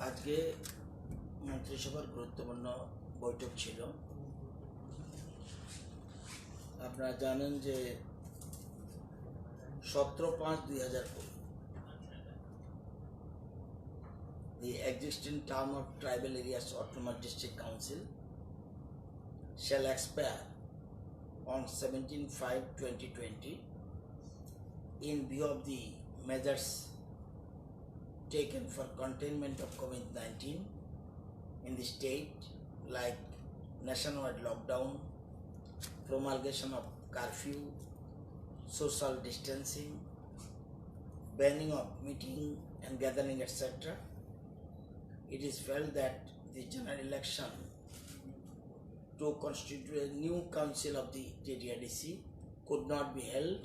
আজকে মন্ত্রিসভার গুরুত্বপূর্ণ বৈঠক ছিল। আপনারা জানেন যে 17/5/2020 the existing term of Tribal Areas Autonomous District Council shall expire on 17/5/2020 in view of the measures taken for containment of COVID-19 in the state, like nationwide lockdown, promulgation of curfew, social distancing, banning of meeting and gathering, etc. It is felt that the general election to constitute a new council of the TDRDC could not be held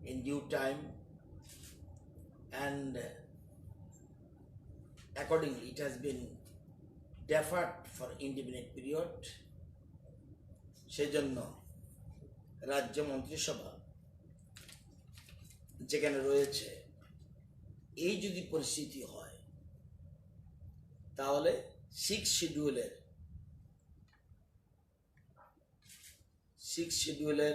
in due time, and accordingly it has been deferred for indefinite period. সেজন্য রাজ্য মন্ত্রিসভা যেখানে রয়েছে, এই যদি পরিস্থিতি হয় তাহলে 6 শিডিউলের 16(2)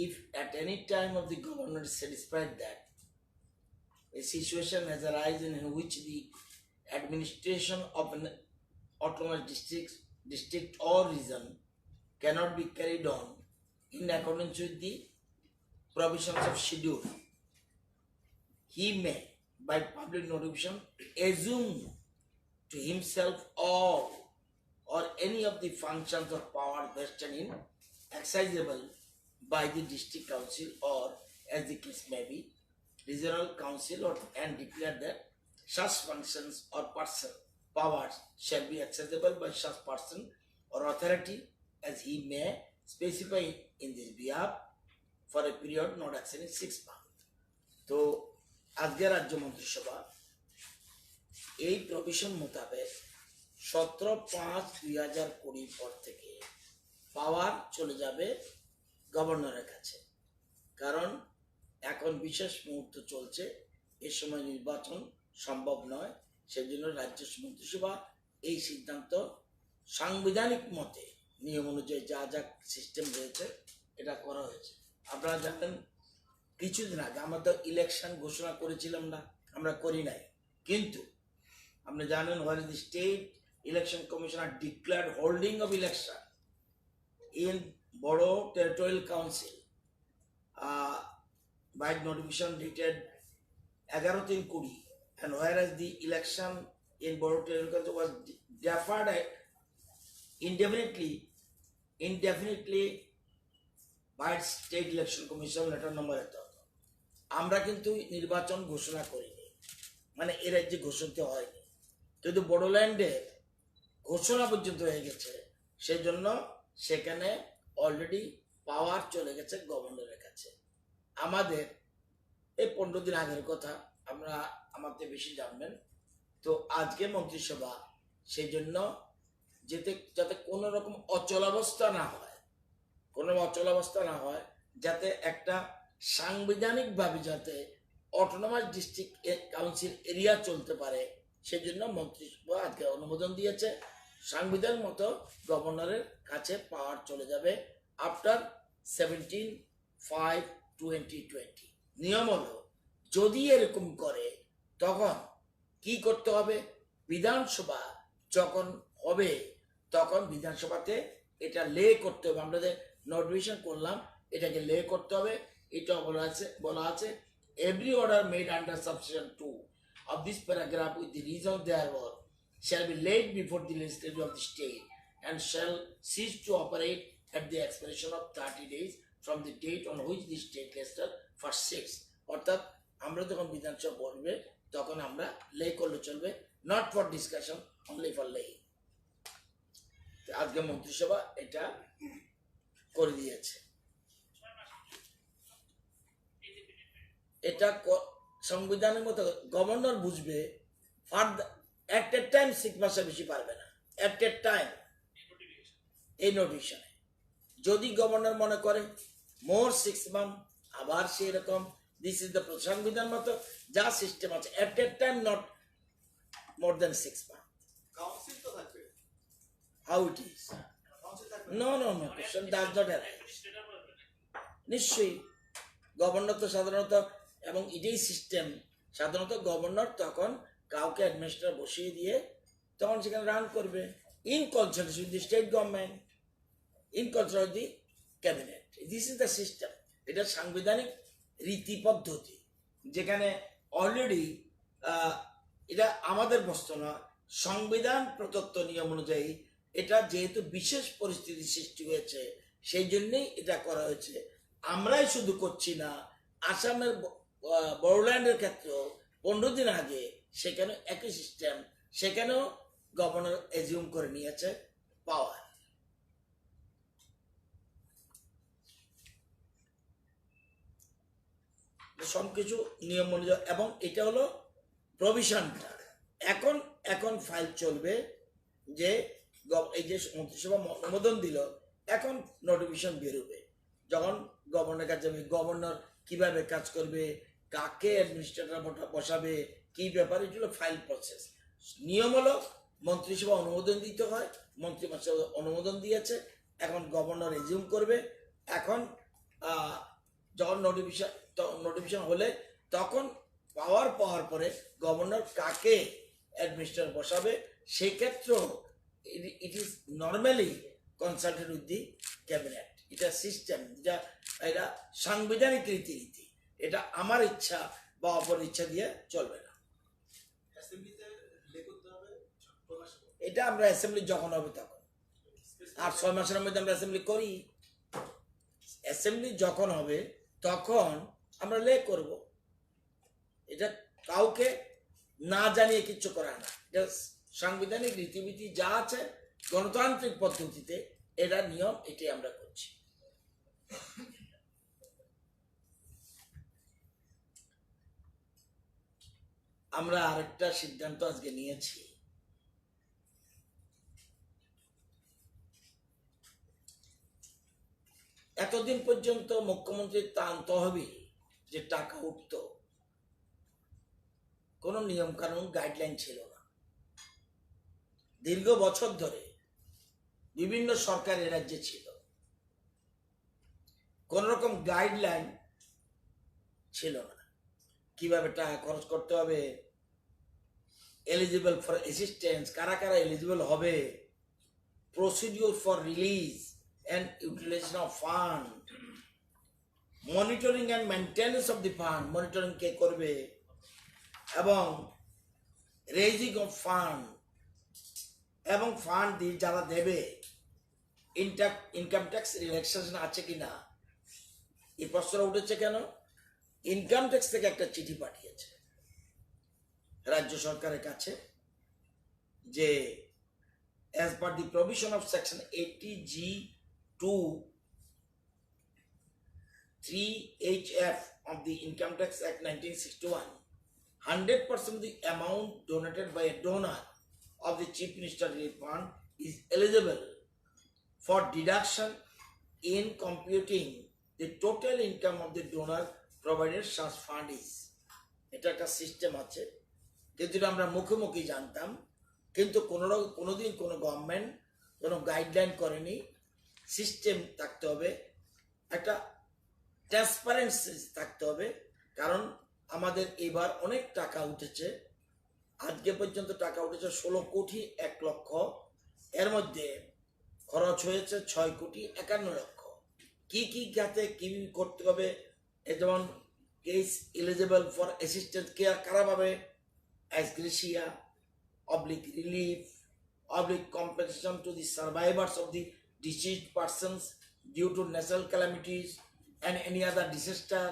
if at any time of the governor is satisfied that a situation has arisen in which the administration of an autonomous district or region cannot be carried on in accordance with the provisions of schedule, he may, by public notification, assume to himself all or any of the functions or power vested in exercisable by the district council or, as the case may be, regional council, and declare that such functions or powers shall be accessible by such person or authority as he may specify in this behalf for a period not exceeding 6 months. তো আজকে রাজ্য মন্ত্রিসভা এই provision মোতাবেক 17/5/2020 পর থেকে পাওয়ার চলে যাবে গভর্নরের কাছে, কারণ এখন বিশেষ মুহূর্ত চলছে, এ সময় নির্বাচন সম্ভব নয়। সেজন্য রাজ্য মন্ত্রিসভা এই সিদ্ধান্ত সাংবিধানিক মতে নিয়ম অনুযায়ী যা যা সিস্টেম রয়েছে এটা করা হয়েছে। আপনারা জানেন কিছুদিন আগে আমরা তো ইলেকশন ঘোষণা করেছিলাম না, আমরা করি নাই, কিন্তু আপনি জানেন where the state election commissioner declared holding of election in Bodo Territorial Council by notification dated 11/3/20, and whereas the election in Bodo Territorial Council was deferred indefinitely by State Election Commission letter number 1, আমরা কিন্তু নির্বাচন ঘোষণা করিনি, মানে এর রাজ্যে ঘোষিত হয়নি, কিন্তু বড়োল্যান্ডে ঘোষণা পর্যন্ত হয়ে গেছে। সেই জন্য সেখানে অলরেডি পাওয়ার চলে গেছে গভর্নরের কাছে। আমাদের এই 15 দিন আগের কথা, আমরা আমাদের বেশি জানবেন। তো আজকে মন্ত্রিসভা সেই জন্য যাতে কোনো রকম অচলাবস্থা না হয়, যাতে একটা সাংবিধানিকভাবে যাতে অটোনমাস ডিস্ট্রিক্ট কাউন্সিল এরিয়া চলতে পারে, সেজন্য মন্ত্রিসভা আজকে অনুমোদন দিয়েছে। সংবিধান মতো গভর্নরের কাছে পাওয়ার চলে যাবে আফটার 17/5/2020। নিয়ম হলো, যদি এরকম করে তখন কি করতে হবে, বিধানসভা যখন হবে তখন বিধানসভাতে এটা লে করতে হবে। আমরা যে নোটিফিকেশন করলাম এটাকে লে করতে হবে। এটা বলা আছে every order made under subsection 2 of this paragraph with the reason thereof shall be laid before the legislature of the state and shall cease to operate at the expiration of 30 days from the date on which the state legislature first sits. অর্থাৎ আমরা যখন বিধানসভা বলবে তখন আমরা লে করলে চলবে, not for discussion, only for লে। আজকে মন্ত্রিসভা এটা করে দিয়েছে। এটা সংবিধানের মতো গভর্নর বুঝবে, at a time 6 মাসের বেশি পারবে না, at a time এই নোটিফিকেশনে যদি গভর্নর মনে করে মোর 6 মান্থ আবার সেই রকম দিস ইজ দ্য সংবিধান মতো যা সিস্টেম আছে at a time not more than 6 month council তো থাকবে হাউ ইট ইজ কাউন্সিল থাকবে no no no question does not arise নিশ্চয়ই গভর্নর তো সাধারণত এবং এটাই সিস্টেম সাধারণত গভর্নর তখন কাউকে অ্যাডমিনিস্ট্রেটর বসিয়ে দিয়ে তখন সেখানে রান করবে in consultation with the state government in consultation with the cabinet this is the system এটা সাংবিধানিক রীতি পদ্ধতি যেখানে অলরেডি এটা আমাদের বস্তু না সংবিধান প্রদত্ত নিয়ম অনুযায়ী এটা যেহেতু বিশেষ পরিস্থিতি সৃষ্টি হয়েছে সেই জন্যই এটা করা হয়েছে আমরাই শুধু করছি না আসামের বড়োল্যান্ডের ক্ষেত্রেও 15 দিন আগে সেখানে একই সিস্টেম সেখানেও গভর্নর এজিউম করে নিয়েছে পাওয়ার সবকিছু নিয়ম অনুযায়ী এবং এটা হলো প্রভিশনটা এখন এখন ফাইল চলবে যে এই যে মন্ত্রিসভা অনুমোদন দিল এখন নোটিফিকেশন বেরোবে যখন গভর্নরের কাছে যাবে গভর্নর কিভাবে কাজ করবে কাকে অ্যাডমিনিস্ট্রেটর বসাবে কি ব্যাপারে এগুলো ফাইল প্রসেস নিয়ম হলো মন্ত্রিসভা অনুমোদন দিতে হয় মন্ত্রিসভা অনুমোদন দিয়েছে এখন গভর্নর রিজিউম করবে এখন যখন নোটিফিকেশন হলে তখন পাওয়ার পরে গভর্নর কাকে অ্যাডমিনিস্ট্রেটর বসাবে সেই ক্ষেত্রেও it is normally consulted with the cabinet এটা সিস্টেম যা এটা সাংবিধানিক রীতিনীতি এটা আমার ইচ্ছা বা অপর ইচ্ছা দিয়ে চলবে না অ্যাসেম্বলিতে রিলে করতে হবে 6 মাস পর এটা আমরা অ্যাসেম্বলি যখন হবে তখন আর 6 মাসের মধ্যে আমরা অ্যাসেম্বলি করি অ্যাসেম্বলি যখন হবে তখন আমরা লে করব এটা কাউকে না জানিয়ে কিচ্ছু করা না এটা সাংবিধানিক রীতিনীতি যা আছে গণতান্ত্রিক পদ্ধতিতে এটা নিয়ম এটাই আমরা করছি আমরা আরেকটা সিদ্ধান্ত আজকে নিয়েছি এতদিন পর্যন্ত মুখ্যমন্ত্রীর তহবিল যে টাকা উঠত কোন নিয়ম কানুন গাইডলাইন ছিল না দীর্ঘ বছর ধরে বিভিন্ন সরকারি রাজ্যে ছিল কোন রকম গাইডলাইন ছিল না কিভাবে টাকা খরচ করতে হবে এলিজিবল ফর অ্যাসিস্ট্যান্স কারা কারা এলিজিবল হবে procedure for release and utilization of fund monitoring and maintenance of the fund monitoring কে করবে এবং রেজিং অফ ফান্ড এবং ফান্ড দিয়ে যারা দেবে ইনকাম ট্যাক্স রিল্যাক্সেশন আছে কিনা এই প্রশ্নটা উঠেছে কেন ইনকাম ট্যাক্স থেকে একটা চিঠি পাঠিয়েছে রাজ্য সরকারের কাছে যে as per the provision of section 80G 3HF of the Income Tax Act 1961, 100% of the amount donated by a donor of the Chief Minister Relief Fund is eligible for deduction in computing the total income of the donor provided such fund is. এটা একটা system আছে কিন্তু আমরা মুখোমুখি জানতাম কিন্তু কোনোদিন কোনো গভর্নমেন্ট কোনো গাইডলাইন করেনি সিস্টেম থাকতে হবে একটা ট্রান্সপারেন্সি থাকতে হবে কারণ আমাদের এবার অনেক টাকা উঠেছে আজকে পর্যন্ত টাকা উঠেছে 16 কোটি 1 লক্ষ এর মধ্যে খরচ হয়েছে 6 কোটি 51 লক্ষ কি কি খাতে কি করতে হবে যেমন case eligible for assistance care কারা পাবে অ্যাসগ্রেসিয়া oblique relief oblique compensation to the survivors of the deceased persons due to natural calamities and any other disaster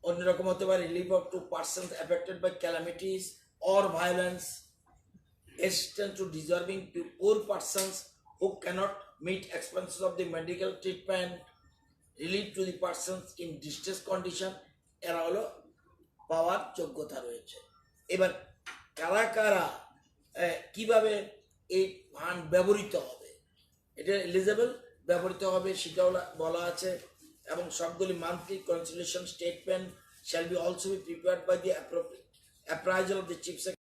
অন্যরকম হতে পারে relief of to persons affected by calamities or violence assistance to deserving poor persons who cannot meet expenses of the medical treatment relief to the persons in distress condition এরা হলো পাওয়ার যোগ্যতা রয়েছে এবার কারা কারা কিভাবে এই ফান্ড ব্যবহৃত হবে এটা এলিজেবল ব্যবহৃত হবে সেটাও বলা আছে, এবং সবগুলি monthly consolidation statement shall be also be prepared by the appraisal of the chief secretary